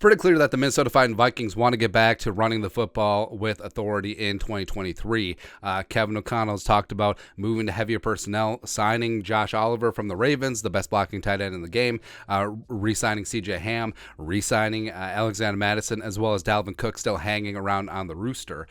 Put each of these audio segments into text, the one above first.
pretty clear that the Minnesota Vikings want to get back to running the football with authority in 2023. Kevin O'Connell's talked about moving to heavier personnel, signing Josh Oliver from the Ravens, the best blocking tight end in the game, re-signing C.J. Ham, re-signing Alexander Mattison, as well as Dalvin Cook still hanging around on the rooster.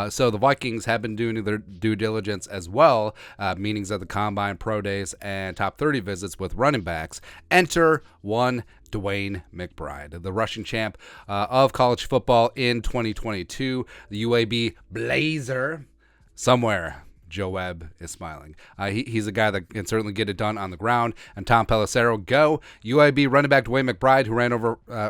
So the Vikings have been doing their due diligence as well, meetings at the Combine, Pro Days, and Top 30 visits with running backs. Enter one DeWayne McBride, the Russian champ of college football in 2022, the UAB Blazer. Somewhere, Joe Webb is smiling. He's a guy that can certainly get it done on the ground. And Tom Pelissero, go. UAB running back DeWayne McBride, who ran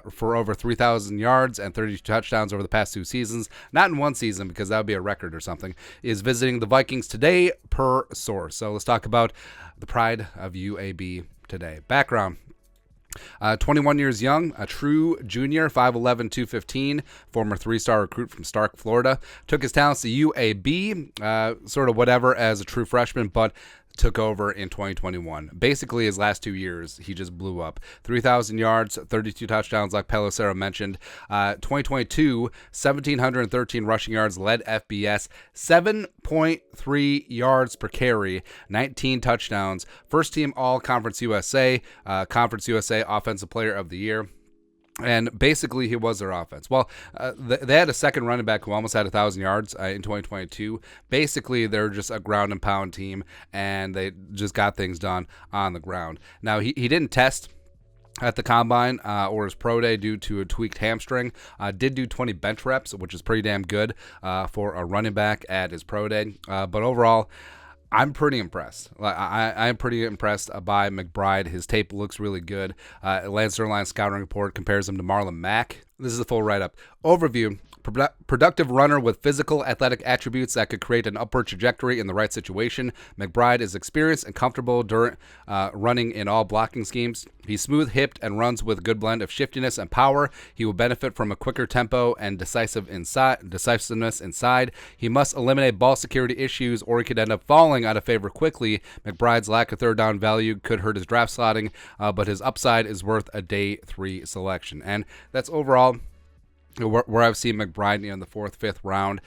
for over 3,000 yards and 32 touchdowns over the past 2 seasons, not in one season because that would be a record or something, is visiting the Vikings today per source. So let's talk about the pride of UAB today. Background. 21 years young, a true junior, 5'11", 215, former 3-star recruit from Stark, Florida. Took his talents to UAB, sort of whatever as a true freshman, but took over in 2021. Basically, his last 2 years, he just blew up. 3,000 yards, 32 touchdowns, like Pelissero mentioned. 2022, 1,713 rushing yards, led FBS, 7.3 yards per carry, 19 touchdowns. First team All-Conference USA, Conference USA Offensive Player of the Year. And basically, he was their offense. Well, they had a second running back who almost had 1,000 yards in 2022. Basically, they're just a ground and pound team, and they just got things done on the ground. Now, he didn't test at the Combine or his pro day due to a tweaked hamstring. Did do 20 bench reps, which is pretty damn good for a running back at his pro day. But overall, I'm pretty impressed. I'm pretty impressed by McBride. His tape looks really good. Lance Zierlein scouting report compares him to Marlon Mack. This is a full write-up. Overview. Productive runner with physical athletic attributes that could create an upward trajectory in the right situation. McBride is experienced and comfortable during running in all blocking schemes. He's smooth-hipped and runs with a good blend of shiftiness and power. He will benefit from a quicker tempo and decisiveness inside. He must eliminate ball security issues or he could end up falling out of favor quickly. McBride's lack of third down value could hurt his draft slotting, but his upside is worth a day 3 selection. And that's overall where I've seen McBride in the 4th, 5th round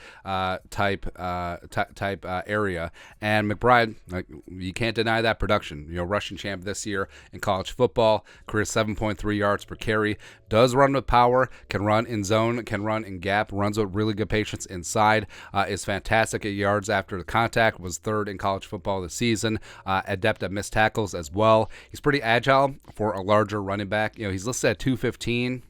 type area. And McBride, you can't deny that production. Russian champ this year in college football, career 7.3 yards per carry, does run with power, can run in zone, can run in gap, runs with really good patience inside, is fantastic at yards after the contact, was 3rd in college football this season, adept at missed tackles as well. He's pretty agile for a larger running back. He's listed at 215.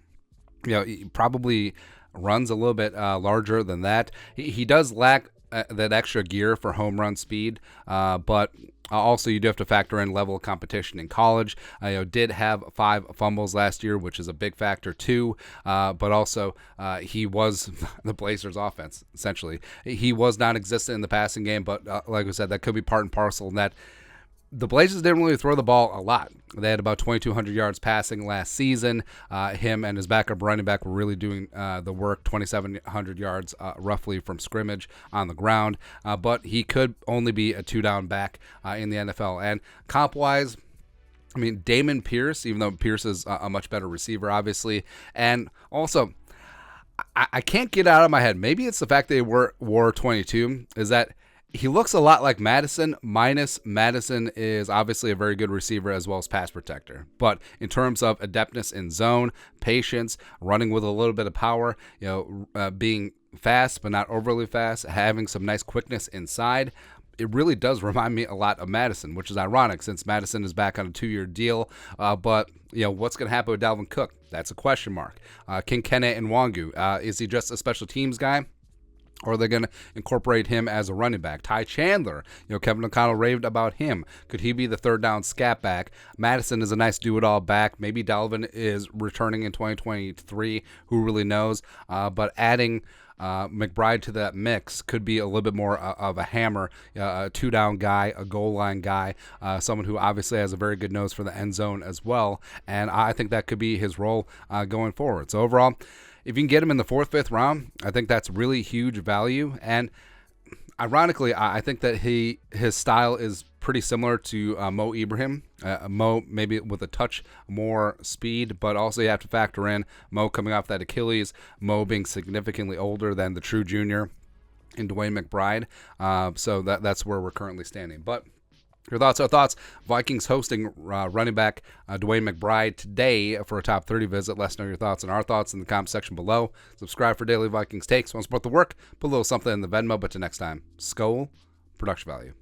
He probably runs a little bit larger than that. He does lack that extra gear for home run speed, but also you do have to factor in level of competition in college. Did have 5 fumbles last year, which is a big factor too, but also he was the Blazers' offense, essentially. He was non-existent in the passing game, but like I said, that could be part and parcel in that the Blazers didn't really throw the ball a lot. They had about 2,200 yards passing last season. Him and his backup running back were really doing the work, 2,700 yards roughly from scrimmage on the ground. But he could only be a 2-down back in the NFL. And comp-wise, Damon Pierce, even though Pierce is a much better receiver, obviously. And also, I can't get out of my head, maybe it's the fact that he wore 22, is that he looks a lot like Madison, minus Madison is obviously a very good receiver as well as pass protector. But in terms of adeptness in zone, patience, running with a little bit of power, being fast but not overly fast, having some nice quickness inside, it really does remind me a lot of Madison, which is ironic since Madison is back on a 2-year deal. But what's going to happen with Dalvin Cook? That's a question mark. Kene Nwangu, is he just a special teams guy? Or are they going to incorporate him as a running back? Ty Chandler, Kevin O'Connell raved about him. Could he be the 3rd down scat back? Madison is a nice do-it-all back. Maybe Dalvin is returning in 2023. Who really knows? But adding McBride to that mix could be a little bit more of a hammer, a 2-down guy, a goal line guy, someone who obviously has a very good nose for the end zone as well. And I think that could be his role going forward. So overall, if you can get him in the 4th, 5th round, I think that's really huge value. And ironically, I think that his style is pretty similar to Mo Ibrahim. Mo maybe with a touch more speed, but also you have to factor in Mo coming off that Achilles, Mo being significantly older than the true junior in DeWayne McBride. So that's where we're currently standing. But your thoughts are thoughts. Vikings hosting running back Dwayne McBride today for a top 30 visit. Let us know your thoughts and our thoughts in the comment section below. Subscribe for daily Vikings takes. Want to support the work? Put a little something in the Venmo. But till next time, Skol, production value.